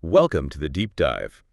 Welcome to the Deep Dive.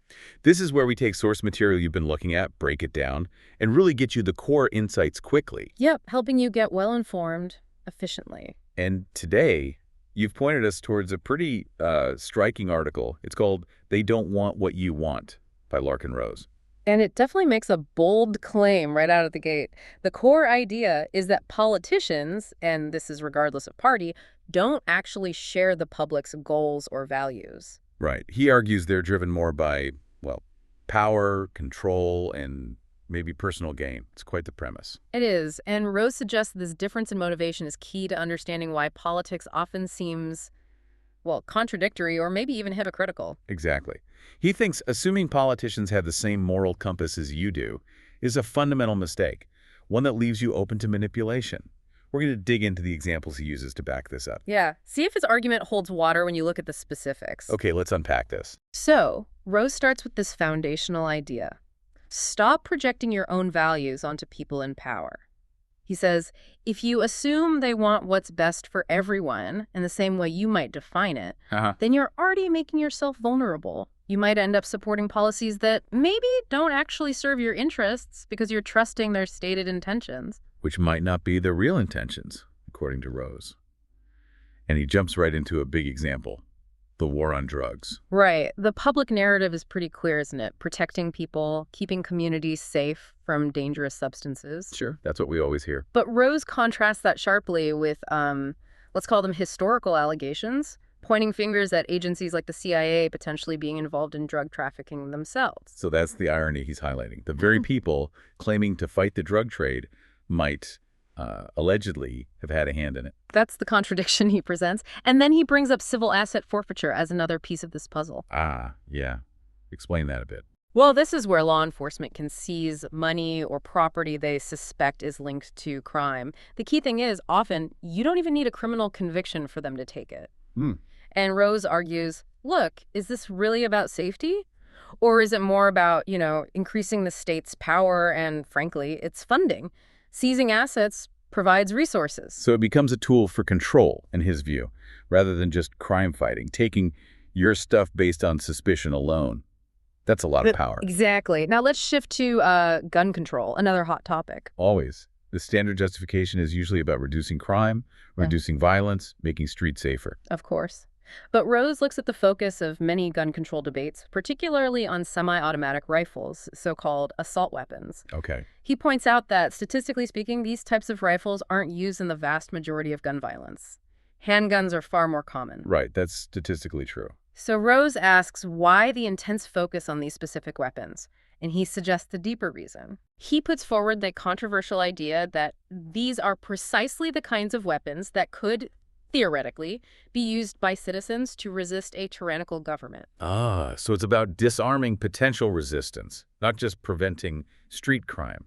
This is where we take source material you've been looking at, break it down, and really get you the core insights quickly. Yep, helping you get well-informed efficiently. And today, you've pointed us towards a pretty striking article. It's called They Don't Want What You Want by Larken Rose. And it definitely makes a bold claim right out of the gate. The core idea is that politicians, and this is regardless of party, don't actually share the public's goals or values. Right. He argues they're driven more by, well, power, control, and maybe personal gain. It's quite the premise. It is, and Rose suggests this difference in motivation is key to understanding why politics often seems, well, contradictory or maybe even hypocritical. Exactly. He thinks assuming politicians have the same moral compass as you do is a fundamental mistake, one that leaves you open to manipulation. We're going to dig into the examples he uses to back this up. Yeah, see if his argument holds water when you look at the specifics. Okay, let's unpack this. So, Rose starts with this foundational idea. Stop projecting your own values onto people in power. He says, if you assume they want what's best for everyone in the same way you might define it, then you're already making yourself vulnerable. You might end up supporting policies that maybe don't actually serve your interests because you're trusting their stated intentions. Which might not be their real intentions, according to Rose. And he jumps right into a big example, the war on drugs. Right. The public narrative is pretty clear, isn't it? Protecting people, keeping communities safe from dangerous substances. Sure, that's what we always hear. But Rose contrasts that sharply with, let's call them historical allegations, pointing fingers at agencies like the CIA potentially being involved in drug trafficking themselves. So that's the irony he's highlighting. The very people claiming to fight the drug trade might allegedly have had a hand in it. That's the contradiction he presents. And then he brings up civil asset forfeiture as another piece of this puzzle. Ah, yeah. Explain that a bit. Well, this is where law enforcement can seize money or property they suspect is linked to crime. The key thing is, often, you don't even need a criminal conviction for them to take it. And Rose argues, look, is this really about safety? Or is it more about, increasing the state's power and, frankly, its funding? Seizing assets provides resources. So it becomes a tool for control, in his view, rather than just crime fighting, taking your stuff based on suspicion alone. That's a lot of power. Exactly. Now let's shift to gun control, another hot topic. Always. The standard justification is usually about reducing crime, reducing violence, making streets safer. Of course. But Rose looks at the focus of many gun control debates, particularly on semi-automatic rifles, so-called assault weapons. Okay. He points out that, statistically speaking, these types of rifles aren't used in the vast majority of gun violence. Handguns are far more common. Right, that's statistically true. So Rose asks why the intense focus on these specific weapons, and he suggests a deeper reason. He puts forward the controversial idea that these are precisely the kinds of weapons that could theoretically, be used by citizens to resist a tyrannical government. Ah, so it's about disarming potential resistance, not just preventing street crime,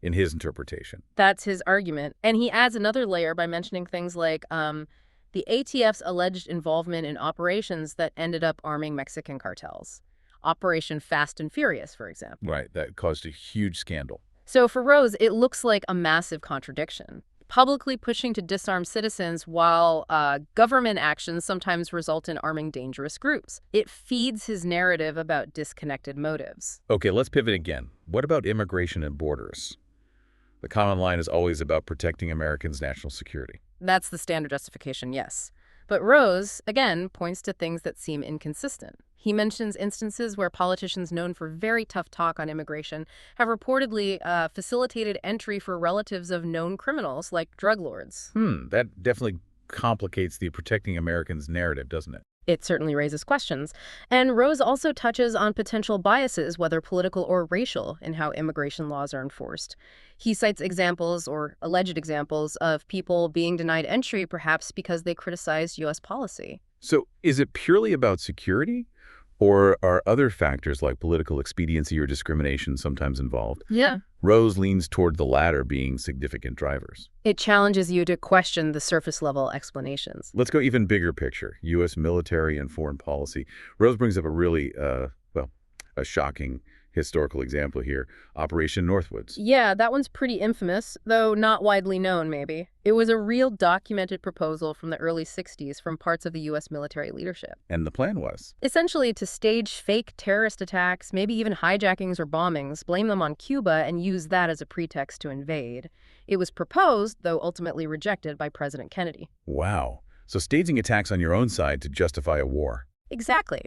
in his interpretation. That's his argument. And he adds another layer by mentioning things like the ATF's alleged involvement in operations that ended up arming Mexican cartels. Operation Fast and Furious, for example. Right, that caused a huge scandal. So for Rose, it looks like a massive contradiction. Publicly pushing to disarm citizens while government actions sometimes result in arming dangerous groups. It feeds his narrative about disconnected motives. Okay, let's pivot again. What about immigration and borders? The common line is always about protecting Americans' national security. That's the standard justification, yes. But Rose, again, points to things that seem inconsistent. He mentions instances where politicians known for very tough talk on immigration have reportedly facilitated entry for relatives of known criminals like drug lords. That definitely complicates the protecting Americans narrative, doesn't it? It certainly raises questions. And Rose also touches on potential biases, whether political or racial, in how immigration laws are enforced. He cites examples, or alleged examples, of people being denied entry perhaps because they criticized U.S. policy. So is it purely about security? Or are other factors like political expediency or discrimination sometimes involved? Yeah. Rose leans toward the latter being significant drivers. It challenges you to question the surface-level explanations. Let's go even bigger picture, U.S. military and foreign policy. Rose brings up a really, a shocking Historical example here, Operation Northwoods. Yeah, that one's pretty infamous, though not widely known, maybe. It was a real documented proposal from the early 60s from parts of the U.S. military leadership. And the plan was? Essentially to stage fake terrorist attacks, maybe even hijackings or bombings, blame them on Cuba, and use that as a pretext to invade. It was proposed, though ultimately rejected by President Kennedy. Wow. So staging attacks on your own side to justify a war. Exactly.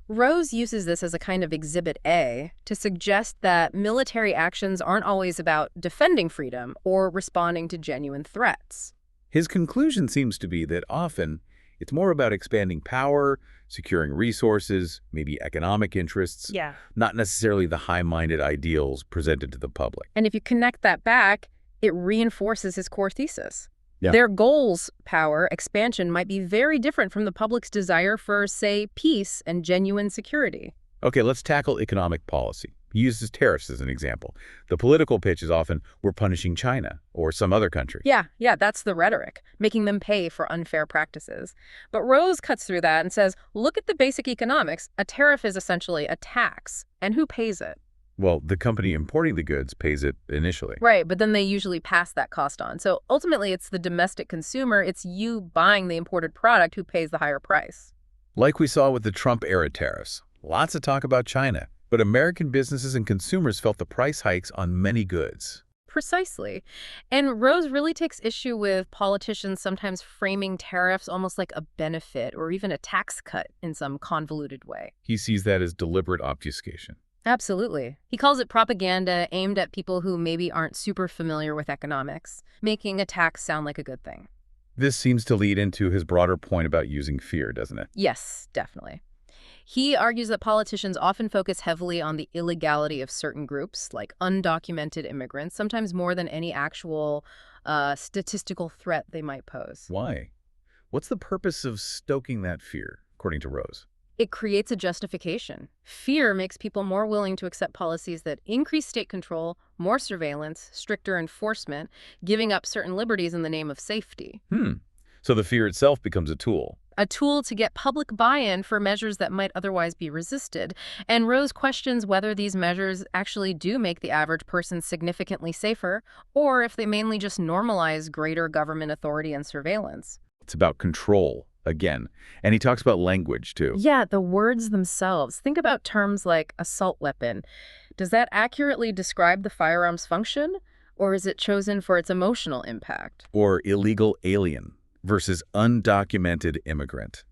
Rose uses this as a kind of Exhibit A to suggest that military actions aren't always about defending freedom or responding to genuine threats. His conclusion seems to be that often it's more about expanding power, securing resources, maybe economic interests, Yeah. not necessarily the high-minded ideals presented to the public. And if you connect that back, it reinforces his core thesis. Yeah. Their goals, power, expansion, might be very different from the public's desire for, say, peace and genuine security. Okay, let's tackle economic policy. He uses tariffs as an example. The political pitch is often, we're punishing China or some other country. Yeah, that's the rhetoric, making them pay for unfair practices. But Rose cuts through that and says, look at the basic economics. A tariff is essentially a tax. And who pays it? Well, the company importing the goods pays it initially. Right, but then they usually pass that cost on. So ultimately, it's the domestic consumer, it's you buying the imported product who pays the higher price. Like we saw with the Trump-era tariffs. Lots of talk about China, but American businesses and consumers felt the price hikes on many goods. Precisely. And Rose really takes issue with politicians sometimes framing tariffs almost like a benefit or even a tax cut in some convoluted way. He sees that as deliberate obfuscation. Absolutely. He calls it propaganda aimed at people who maybe aren't super familiar with economics, making a tax sound like a good thing. This seems to lead into his broader point about using fear, doesn't it? Yes, definitely. He argues that politicians often focus heavily on the illegality of certain groups, like undocumented immigrants, sometimes more than any actual statistical threat they might pose. Why? What's the purpose of stoking that fear, according to Rose? It creates a justification. Fear makes people more willing to accept policies that increase state control, more surveillance, stricter enforcement, giving up certain liberties in the name of safety. So the fear itself becomes a tool. A tool to get public buy-in for measures that might otherwise be resisted. And Rose questions whether these measures actually do make the average person significantly safer, or if they mainly just normalize greater government authority and surveillance. It's about control, again. And he talks about language, too. Yeah, the words themselves. Think about terms like assault weapon. Does that accurately describe the firearm's function, or is it chosen for its emotional impact? Or illegal alien versus undocumented immigrant.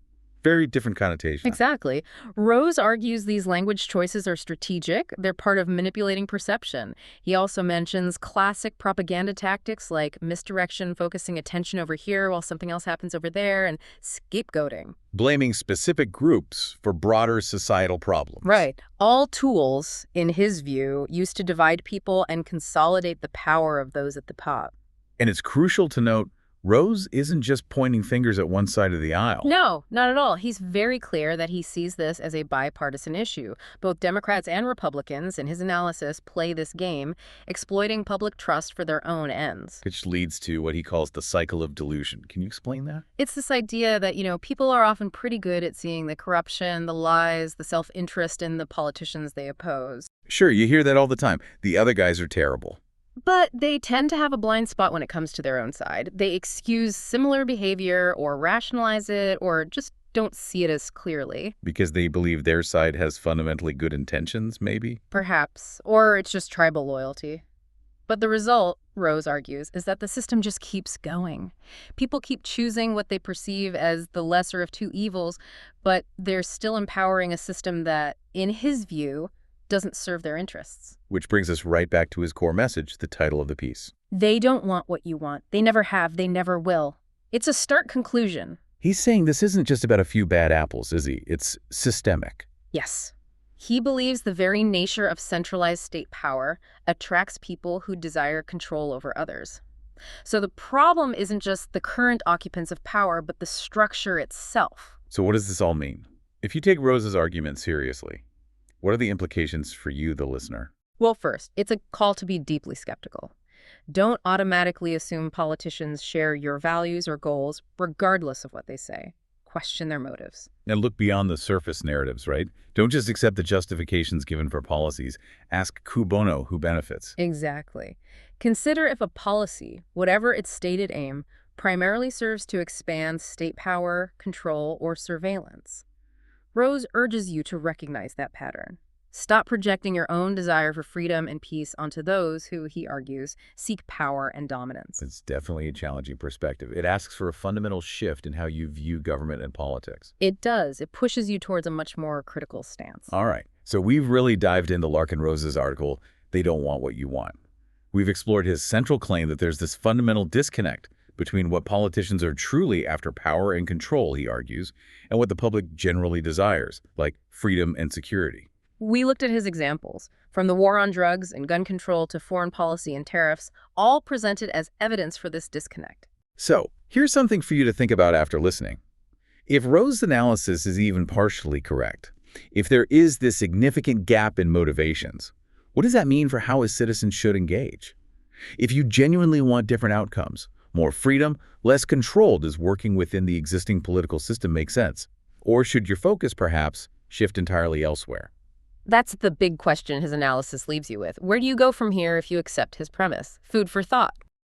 Very different connotation. Exactly. Rose argues these language choices are strategic. They're part of manipulating perception. He also mentions classic propaganda tactics like misdirection, focusing attention over here while something else happens over there, and scapegoating. Blaming specific groups for broader societal problems. Right. All tools, in his view, used to divide people and consolidate the power of those at the top. And it's crucial to note, Rose isn't just pointing fingers at one side of the aisle. No, not at all. He's very clear that he sees this as a bipartisan issue. Both Democrats and Republicans, in his analysis, play this game, exploiting public trust for their own ends. Which leads to what he calls the cycle of delusion. Can you explain that? It's this idea that, people are often pretty good at seeing the corruption, the lies, the self-interest in the politicians they oppose. Sure, you hear that all the time. The other guys are terrible. But they tend to have a blind spot when it comes to their own side. They excuse similar behavior or rationalize it or just don't see it as clearly. Because they believe their side has fundamentally good intentions, maybe? Perhaps. Or it's just tribal loyalty. But the result, Rose argues, is that the system just keeps going. People keep choosing what they perceive as the lesser of two evils, but they're still empowering a system that, in his view, doesn't serve their interests. Which brings us right back to his core message, the title of the piece. They don't want what you want. They never have. They never will. It's a stark conclusion. He's saying this isn't just about a few bad apples, is he? It's systemic. Yes. He believes the very nature of centralized state power attracts people who desire control over others. So the problem isn't just the current occupants of power, but the structure itself. So what does this all mean? If you take Rose's argument seriously, what are the implications for you, the listener? Well, first, it's a call to be deeply skeptical. Don't automatically assume politicians share your values or goals, regardless of what they say. question their motives. And look beyond the surface narratives, right? Don't just accept the justifications given for policies. Ask cui bono, who benefits. Exactly. Consider if a policy, whatever its stated aim, primarily serves to expand state power, control, or surveillance. Rose urges you to recognize that pattern. Stop projecting your own desire for freedom and peace onto those who, he argues, seek power and dominance. It's definitely a challenging perspective. It asks for a fundamental shift in how you view government and politics. It does. It pushes you towards a much more critical stance. All right. So we've really dived into Larken Rose's article, They Don't Want What You Want. We've explored his central claim that there's this fundamental disconnect between what politicians are truly after power and control, he argues, and what the public generally desires, like freedom and security. We looked at his examples, from the war on drugs and gun control to foreign policy and tariffs, all presented as evidence for this disconnect. So, here's something for you to think about after listening. If Rose's analysis is even partially correct, if there is this significant gap in motivations, what does that mean for how a citizen should engage? If you genuinely want different outcomes, more freedom, less control, does working within the existing political system make sense? Or should your focus, perhaps, shift entirely elsewhere? That's the big question his analysis leaves you with. Where do you go from here if you accept his premise? Food for thought.